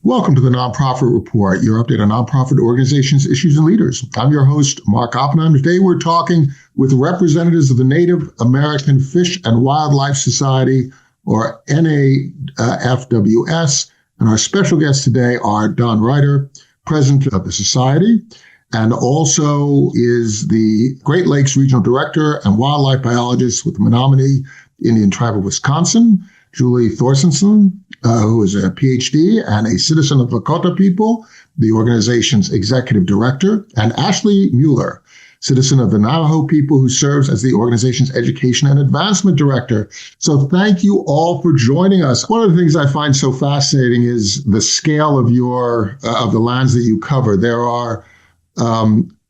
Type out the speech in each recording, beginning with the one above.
Welcome to the Nonprofit Report, your update on nonprofit organizations, issues, and leaders. I'm your host, Mark Oppenheim. Today we're talking with representatives of the Native American Fish and Wildlife Society, or NAFWS, and our special guests today are Don Reiter, president of the society, and also is the Great Lakes Regional Director and wildlife biologist with the Menominee Indian Tribe of Wisconsin, Julie Thorstenson, who is a PhD and a citizen of Lakota people, the organization's executive director, and Ashley Mueller, citizen of the Navajo people, who serves as the organization's education and advancement director. So thank you all for joining us. One of the things I find so fascinating is the scale of of the lands that you cover. There are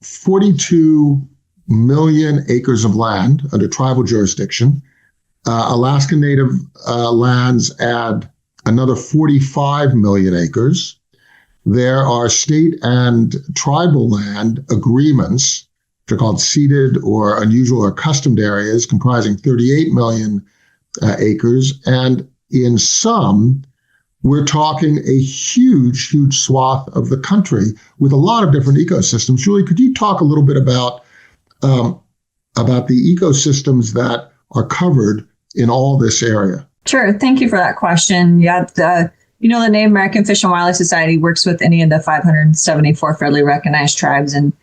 42 million acres of land under tribal jurisdiction. Alaska Native lands add another 45 million acres. There are state and tribal land agreements, which are called ceded or unusual or customed areas, comprising 38 million acres. And in some, we're talking a huge, huge swath of the country with a lot of different ecosystems. Julie, could you talk a little bit about the ecosystems that are covered in all this area? Sure. Thank you for that question. Yeah, the Native American Fish and Wildlife Society works with any of the 574 federally recognized tribes, and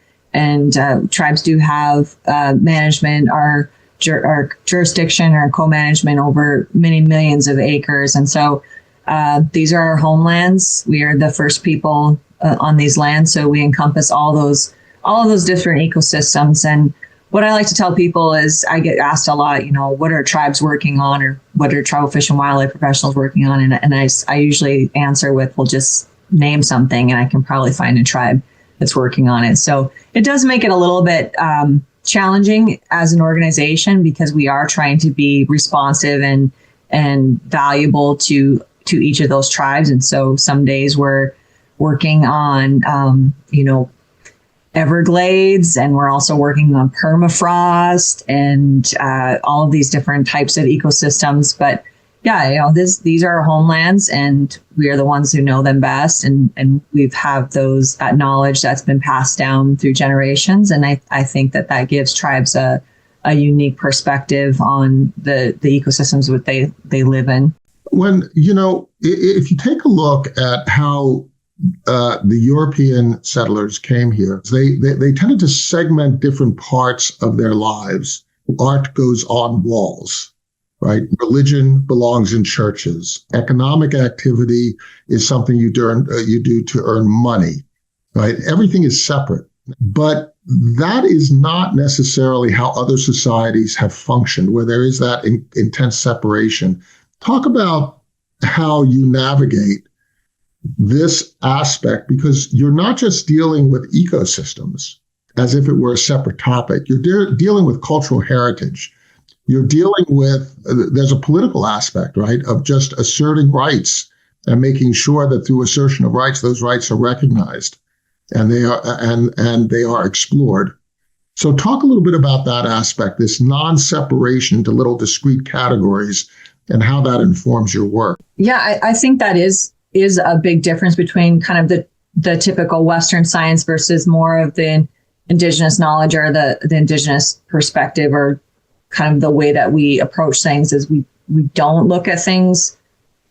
tribes do have management, our jurisdiction, or co-management over many millions of acres. And so these are our homelands. We are the first people on these lands, so we encompass all of those different ecosystems. And what I like to tell people is, I get asked a lot, what are tribes working on, or what are tribal fish and wildlife professionals working on? And I usually answer with, well, just name something and I can probably find a tribe that's working on it. So it does make it a little bit challenging as an organization, because we are trying to be responsive and valuable to each of those tribes. And so some days we're working on, Everglades, and we're also working on permafrost and all of these different types of ecosystems. But yeah, these are our homelands, and we are the ones who know them best, and we've have that knowledge that's been passed down through generations. And I think that gives tribes a unique perspective on the ecosystems that they live in. When if you take a look at how the European settlers came here, they tended to segment different parts of their lives. Art goes on walls, right? Religion belongs in churches. Economic activity is something you do to earn money, right? Everything is separate. But that is not necessarily how other societies have functioned, where there is that intense separation. Talk about how you navigate this aspect, because you're not just dealing with ecosystems as if it were a separate topic. You're dealing with cultural heritage. You're dealing with, there's a political aspect, right, of just asserting rights and making sure that through assertion of rights, those rights are recognized and they are explored. So talk a little bit about that aspect, this non-separation into little discrete categories, and how that informs your work. Yeah, I think that is a big difference between kind of the typical Western science versus more of the indigenous knowledge, or the indigenous perspective, or kind of the way that we approach things is we don't look at things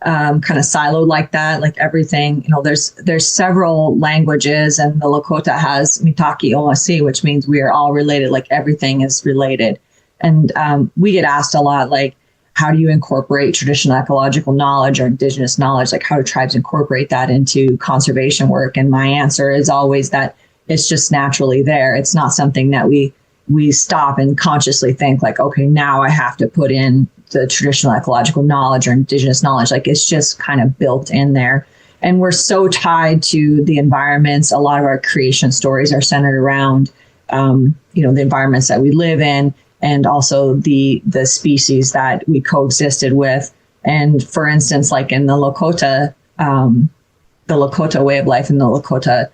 kind of siloed like that, like everything. There's several languages, and the Lakota has Mitaki Owasi, which means we are all related, like everything is related. And we get asked a lot, like, how do you incorporate traditional ecological knowledge or indigenous knowledge? Like, how do tribes incorporate that into conservation work? And my answer is always that it's just naturally there. It's not something that we stop and consciously think like, okay, now I have to put in the traditional ecological knowledge or indigenous knowledge. Like, it's just kind of built in there. And we're so tied to the environments. A lot of our creation stories are centered around, the environments that we live in, and also the species that we coexisted with. And for instance, like in the Lakota way of life and the Lakota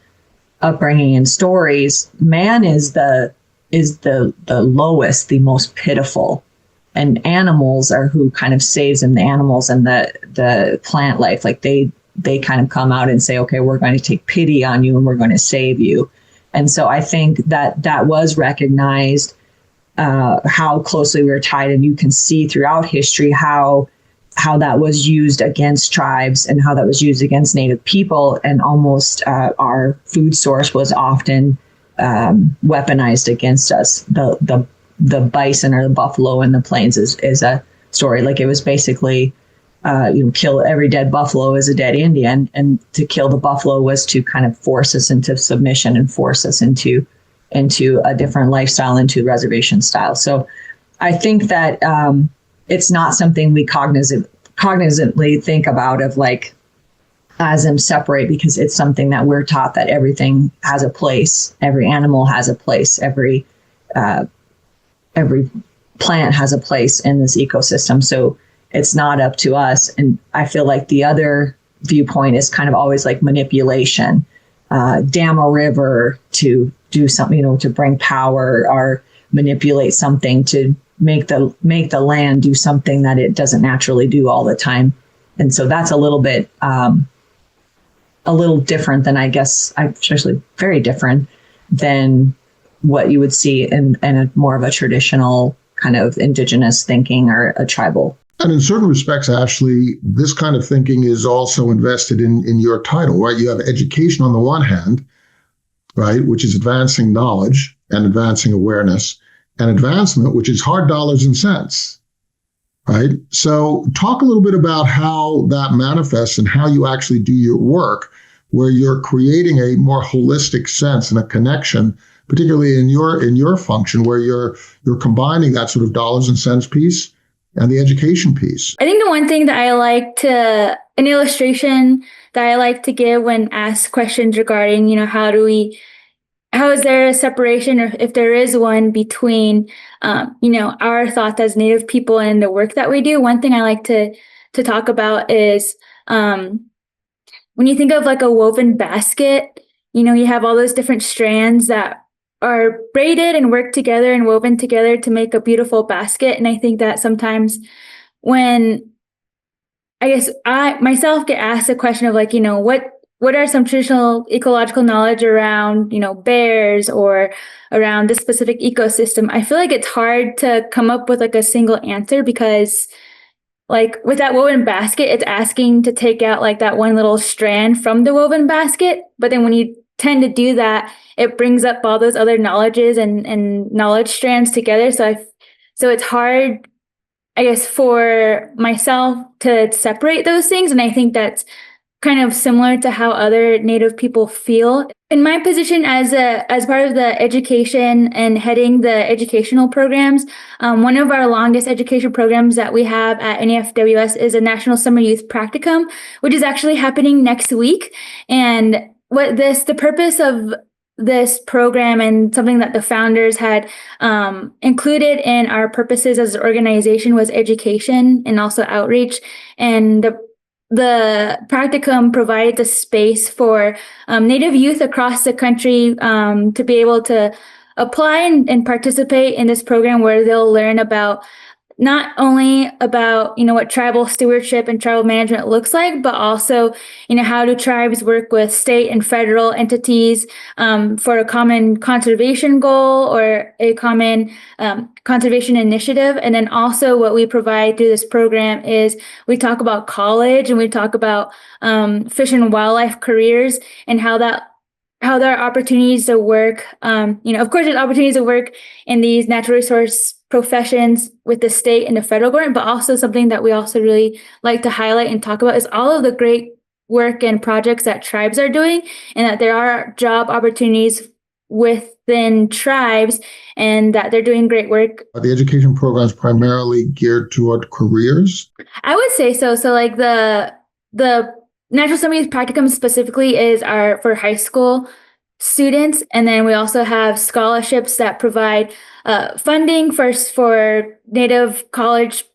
upbringing and stories, man is the lowest, the most pitiful. And animals are who kind of saves them, the animals and the plant life. Like they they kind of come out and say, okay, we're going to take pity on you and we're going to save you. And so I think that was recognized, how closely we were tied. And you can see throughout history how that was used against tribes and how that was used against Native people. And almost our food source was often weaponized against us. The bison or the buffalo in the plains is a story. Like, it was basically, kill every dead buffalo is a dead Indian. And to kill the buffalo was to kind of force us into submission and force us into a different lifestyle, into reservation style. So I think that it's not something we cognizantly think about of like as them separate, because it's something that we're taught that everything has a place. Every animal has a place. Every plant has a place in this ecosystem. So it's not up to us. And I feel like the other viewpoint is kind of always like manipulation, dam a river to do something, to bring power, or manipulate something to make the land do something that it doesn't naturally do all the time. And so that's a little bit, a little different than, I guess, especially very different than what you would see in a more of a traditional kind of indigenous thinking or a tribal. And in certain respects, Ashley, this kind of thinking is also invested in your title, right? You have education on the one hand, right, which is advancing knowledge and advancing awareness, and advancement, which is hard dollars and cents, right? So talk a little bit about how that manifests and how you actually do your work, where you're creating a more holistic sense and a connection, particularly in your function, where you're combining that sort of dollars and cents piece and the education piece. I think the one thing that an illustration that I like to give when asked questions regarding, how is there a separation, or if there is one, between, our thoughts as Native people and the work that we do? One thing I like to talk about is when you think of like a woven basket, you have all those different strands that are braided and work together and woven together to make a beautiful basket. And I think that sometimes when I guess I myself get asked a question of like, what are some traditional ecological knowledge around, bears or around this specific ecosystem? I feel like it's hard to come up with like a single answer, because like with that woven basket, it's asking to take out like that one little strand from the woven basket. But then when you tend to do that, it brings up all those other knowledges and knowledge strands together. So it's hard, I guess, for myself to separate those things. And I think that's kind of similar to how other Native people feel. In my position as part of the education and heading the educational programs, one of our longest education programs that we have at NAFWS is a National Summer Youth Practicum, which is actually happening next week. And the purpose of this program, and something that the founders had included in our purposes as an organization, was education and also outreach. And the practicum provided the space for Native youth across the country to be able to apply and participate in this program, where they'll learn about not only about, what tribal stewardship and tribal management looks like, but also, how do tribes work with state and federal entities for a common conservation goal or a common conservation initiative. And then also what we provide through this program is we talk about college, and we talk about fish and wildlife careers, and how there are opportunities to work. Of course, there's opportunities to work in these natural resource professions with the state and the federal government, but also something that we also really like to highlight and talk about is all of the great work and projects that tribes are doing, and that there are job opportunities within tribes, and that they're doing great work. Are the education programs primarily geared toward careers? I would say so. So like the National Summer Youth Practicum specifically is for high school students. And then we also have scholarships that provide funding for Native college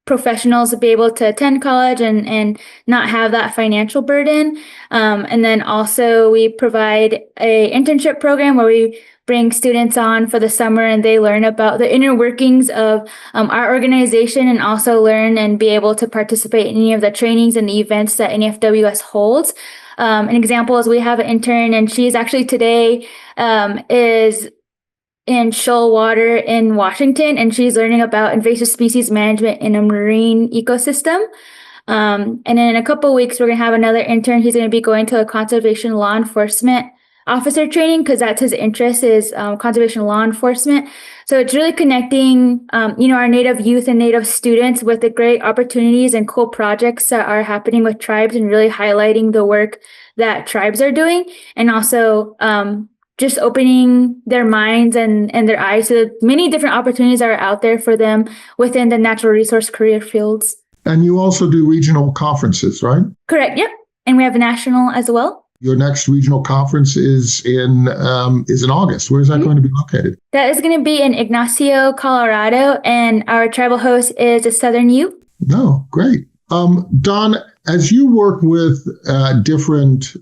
professionals be able to attend college and not have that financial burden. And then also we provide a internship program where we bring students on for the summer and they learn about the inner workings of our organization and also learn and be able to participate in any of the trainings and the events that NAFWS holds. An example is we have an intern and she's actually today is in shoal water in Washington, and she's learning about invasive species management in a marine ecosystem. And then in a couple of weeks, we're going to have another intern. He's going to be going to a conservation law enforcement officer training because that's his interest is conservation law enforcement. So it's really connecting, our Native youth and Native students with the great opportunities and cool projects that are happening with tribes and really highlighting the work that tribes are doing, and also just opening their minds and their eyes to the many different opportunities that are out there for them within the natural resource career fields. And you also do regional conferences, right? Correct. Yep. And we have a national as well. Your next regional conference is in August. Where is that going to be located? That is going to be in Ignacio, Colorado, and our tribal host is a Southern U. Oh, great. Don, as you work with different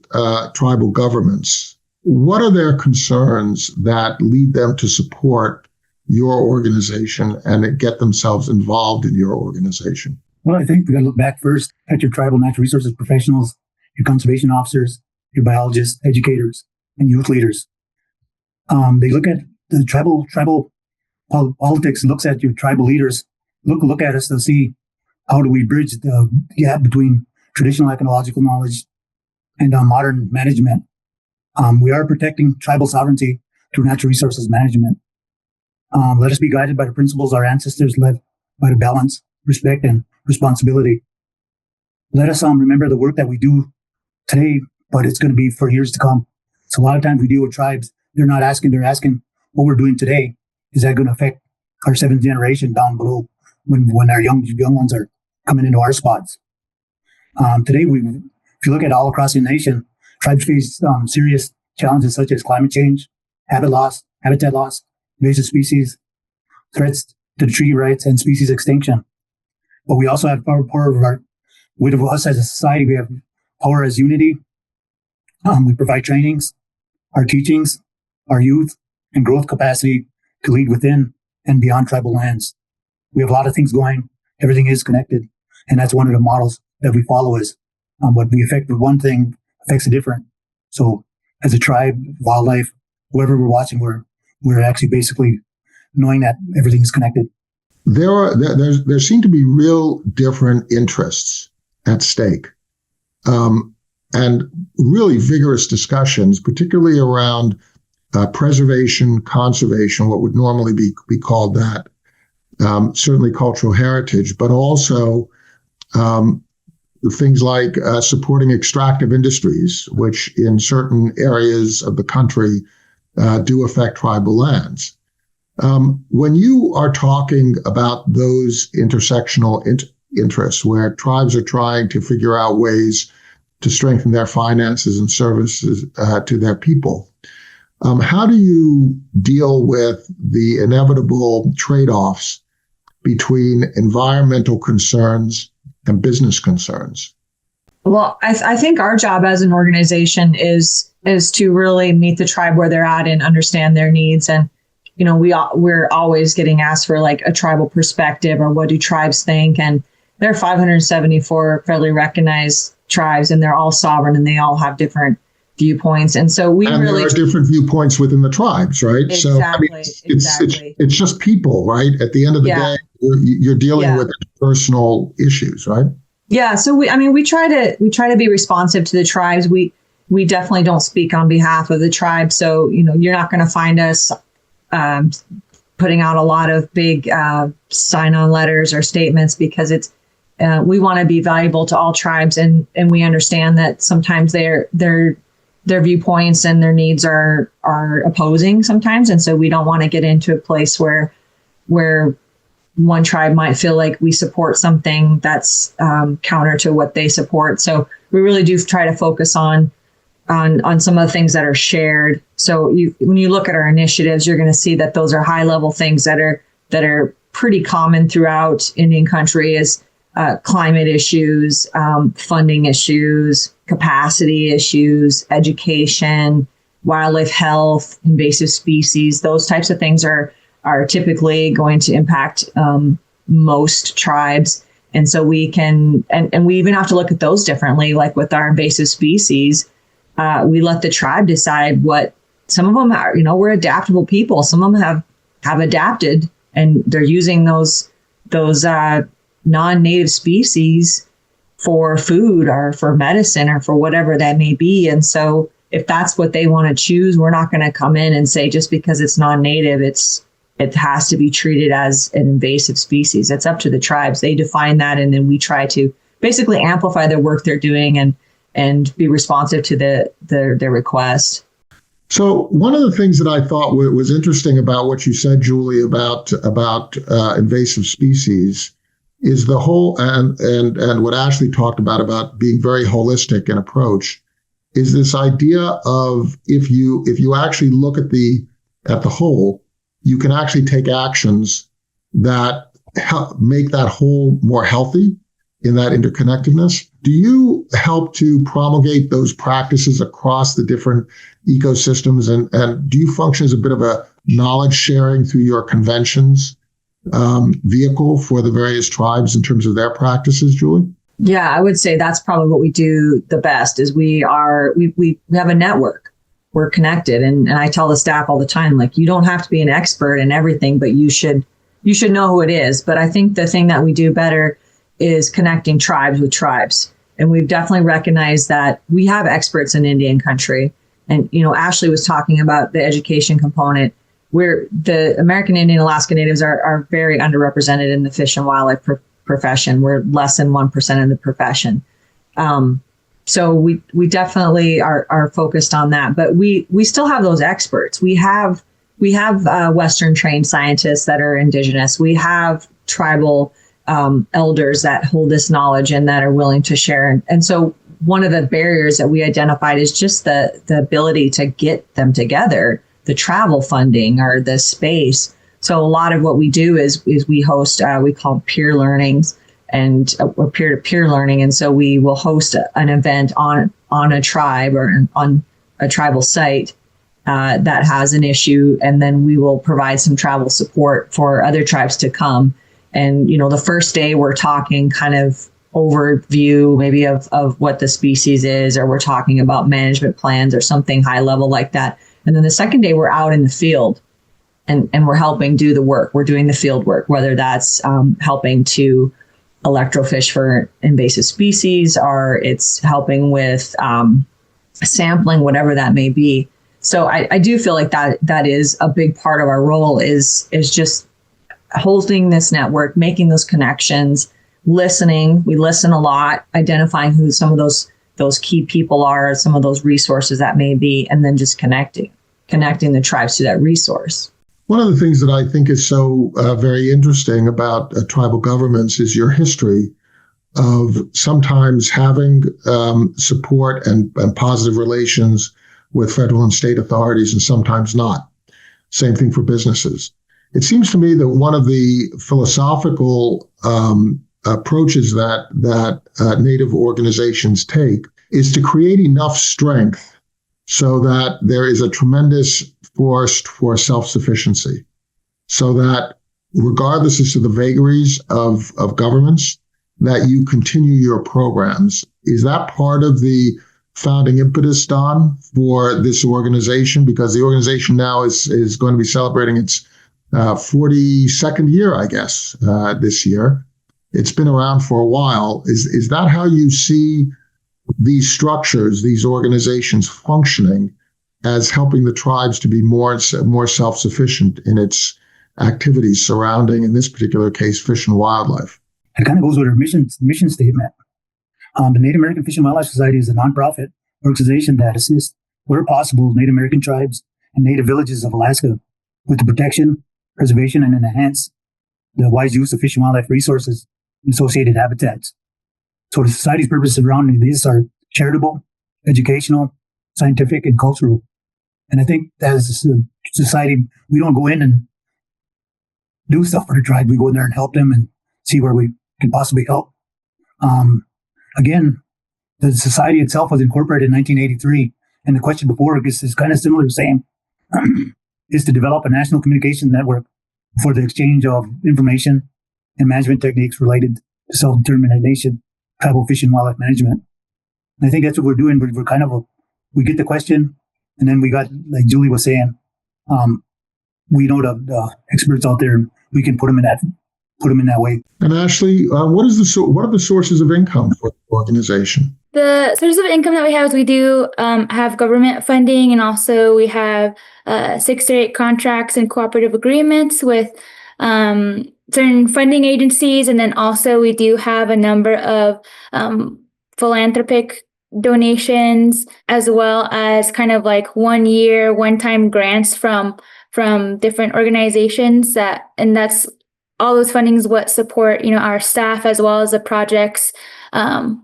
tribal governments, what are their concerns that lead them to support your organization and get themselves involved in your organization? Well, I think we got to look back first at your tribal natural resources professionals, your conservation officers, your biologists, educators, and youth leaders. They look at the tribal politics, looks at your tribal leaders, look at us to see how do we bridge the gap between traditional ecological knowledge and modern management. We are protecting tribal sovereignty through natural resources management. Let us be guided by the principles our ancestors led by the balance, respect, and responsibility. Let us remember the work that we do today, but it's going to be for years to come. So a lot of times we deal with tribes, they're asking what we're doing today. Is that going to affect our seventh generation down below when our young ones are coming into our spots? Today, if you look at all across the nation, tribes face serious challenges such as climate change, habitat loss, invasive species, threats to the treaty rights, and species extinction. But we also have power of us as a society. We have power as unity. We provide trainings, our teachings, our youth, and growth capacity to lead within and beyond tribal lands. We have a lot of things going. Everything is connected. And that's one of the models that we follow is what we affect with one thing affects a different. So as a tribe, wildlife, whoever we're watching, we're actually basically knowing that everything is connected. There seem to be real different interests at stake, and really vigorous discussions, particularly around preservation, conservation, what would normally be called that, certainly cultural heritage, but also things like supporting extractive industries, which in certain areas of the country do affect tribal lands. When you are talking about those intersectional interests where tribes are trying to figure out ways to strengthen their finances and services to their people, how do you deal with the inevitable trade-offs between environmental concerns and business concerns? Well, I think our job as an organization is to really meet the tribe where they're at and understand their needs. And, we're always getting asked for like a tribal perspective or what do tribes think? And there are 574 federally recognized tribes and they're all sovereign and they all have different viewpoints. And so there are different viewpoints within the tribes, right? Exactly, it's just people, right? At the end of the day, you're dealing with personal issues, right? Yeah. So we try to be responsive to the tribes. We definitely don't speak on behalf of the tribe. So, you're not going to find us putting out a lot of big sign-on letters or statements because we want to be valuable to all tribes. And we understand that sometimes their viewpoints and their needs are opposing sometimes. And so we don't want to get into a place where one tribe might feel like we support something that's counter to what they support. So we really do try to focus on some of the things that are shared. So when you look at our initiatives, you're going to see that those are high level things that are pretty common throughout Indian country is climate issues, funding issues, capacity issues, education, wildlife health, invasive species. Those types of things are typically going to impact most tribes. And so we can, and we even have to look at those differently. Like with our invasive species, we let the tribe decide what. Some of them are, we're adaptable people. Some of them have adapted, and they're using those non-native species for food or for medicine or for whatever that may be. And so if that's what they want to choose, we're not going to come in and say just because it's non-native, it has to be treated as an invasive species. It's up to the tribes. They define that, and then we try to basically amplify the work they're doing and be responsive to their request. So one of the things that I thought was interesting about what you said, Julie, about invasive species is the whole, and what Ashley talked about being very holistic in approach, is this idea of if you actually look at the whole, you can actually take actions that make that whole more healthy in that interconnectedness. Do you help to promulgate those practices across the different ecosystems? And do you function as a bit of a knowledge sharing through your conventions vehicle for the various tribes in terms of their practices, Julie? Yeah, I would say that's probably what we do the best is we have a network. We're connected. And I tell the staff all the time, like, you don't have to be an expert in everything, but you should know who it is. But I think the thing that we do better is connecting tribes with tribes. And we've definitely recognized that we have experts in Indian country. And, Ashley was talking about the education component, where the American Indian Alaska Natives are very underrepresented in the fish and wildlife profession. We're less than 1% of the profession. So we definitely are focused on that. But we still have those experts. We have Western trained scientists that are Indigenous. We have tribal elders that hold this knowledge and that are willing to share. And so one of the barriers that we identified is just the ability to get them together, the travel funding or the space. So a lot of what we do is we host, we call peer learnings or peer-to-peer learning. And so we will host an event on a tribe or on a tribal site that has an issue. And then we will provide some travel support for other tribes to come. And, the first day we're talking kind of overview maybe of what the species is, or we're talking about management plans or something high level like that. And then the second day we're out in the field and we're helping do the work. We're doing the field work, whether that's helping to electrofish for invasive species or it's helping with sampling, whatever that may be. So I do feel like that is a big part of our role is just holding this network, making those connections, listening. We listen a lot, identifying who some of those key people are, some of those resources that may be, and then just connecting the tribes to that resource. One of the things that I think is so very interesting about tribal governments is your history of sometimes having support and positive relations with federal and state authorities and sometimes not. Same thing for businesses. It seems to me that one of the philosophical approaches that Native organizations take is to create enough strength so that there is a tremendous force for self-sufficiency, so that regardless as to the vagaries of governments, that you continue your programs. Is that part of the founding impetus, Don, for this organization? Because the organization now is going to be celebrating its 42nd year, I guess, this year. It's been around for a while. Is that how you see these structures, these organizations functioning as helping the tribes to be more self-sufficient in its activities surrounding, in this particular case, fish and wildlife? It kind of goes with our mission statement. The Native American Fish and Wildlife Society is a nonprofit organization that assists, where possible, Native American tribes and native villages of Alaska with the protection, preservation, and enhance the wise use of fish and wildlife resources and associated habitats. So the society's purposes surrounding these are charitable, educational, scientific, and cultural. And I think as a society, we don't go in and do stuff for the tribe. We go in there and help them and see where we can possibly help. Again, the society itself was incorporated in 1983. And the question before, I guess, is kind of similar to saying, is to develop a national communication network for the exchange of information and management techniques related to self-determination, tribal fish and wildlife management. And I think that's what we're doing. We're kind of we get the question, and then we got, like Julie was saying, we know the experts out there, and we can put them in that way. And Ashley, what are the sources of income for the organization? The sources of income that we have is we do have government funding, and also we have 6 to 8 contracts and cooperative agreements with certain funding agencies. And then also we do have a number of philanthropic donations, as well as kind of like one-time grants from different organizations that's all those fundings what support, our staff, as well as the projects and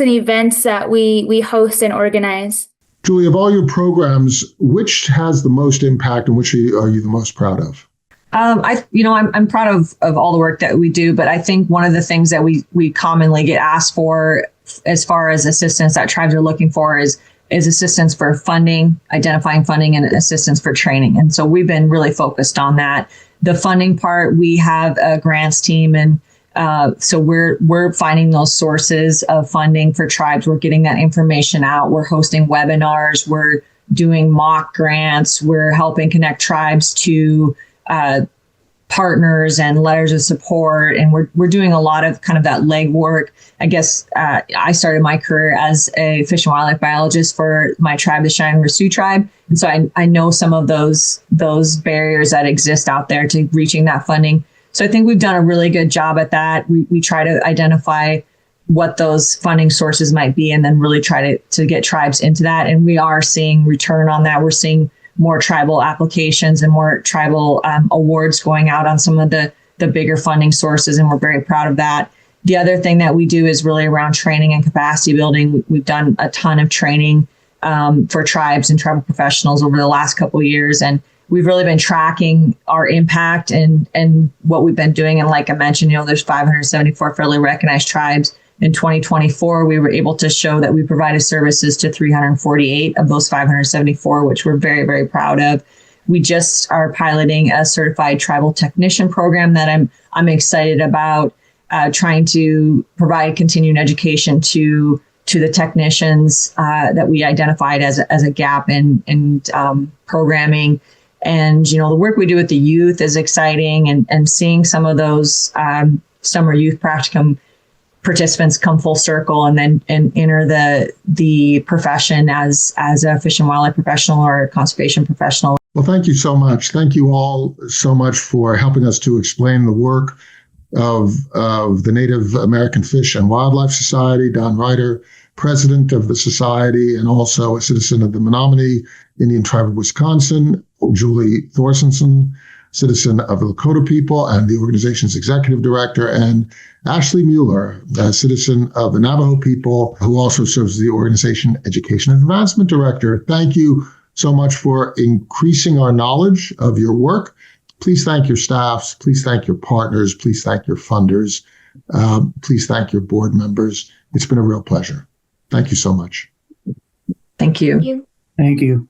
events that we host and organize. Julie, of all your programs, which has the most impact and which are you the most proud of? I'm proud of all the work that we do, but I think one of the things that we commonly get asked for as far as assistance that tribes are looking for is assistance for funding, identifying funding, and assistance for training. And so we've been really focused on that. The funding part, we have a grants team, and so we're finding those sources of funding for tribes. We're getting that information out. We're hosting webinars. We're doing mock grants. We're helping connect tribes to partners and letters of support. And we're doing a lot of kind of that legwork. I guess I started my career as a fish and wildlife biologist for my tribe, the Cheyenne Sioux tribe. And so I know some of those barriers that exist out there to reaching that funding. So I think we've done a really good job at that. We try to identify what those funding sources might be, and then really try to get tribes into that. And we are seeing return on that. We're seeing more tribal applications and more tribal awards going out on some of the bigger funding sources, and we're very proud of that. The other thing that we do is really around training and capacity building. We've done a ton of training for tribes and tribal professionals over the last couple of years, and we've really been tracking our impact and what we've been doing. And like I mentioned, there's 574 federally recognized tribes. In 2024, we were able to show that we provided services to 348 of those 574, which we're very, very proud of. We just are piloting a certified tribal technician program that I'm excited about, trying to provide continuing education to the technicians that we identified as a gap in programming. And, the work we do with the youth is exciting, and seeing some of those summer youth practicum participants come full circle and enter the profession as a fish and wildlife professional or a conservation professional. Well, thank you so much. Thank you all so much for helping us to explain the work of the Native American Fish and Wildlife Society. Don Reiter, president of the society and also a citizen of the Menominee Indian Tribe of Wisconsin. Julie Thorstenson, citizen of the Lakota people and the organization's executive director, and Ashley Mueller, a citizen of the Navajo people, who also serves as the organization education and advancement director. Thank you so much for increasing our knowledge of your work. Please thank your staffs. Please thank your partners. Please thank your funders. Please thank your board members. It's been a real pleasure. Thank you so much. Thank you. Thank you. Thank you.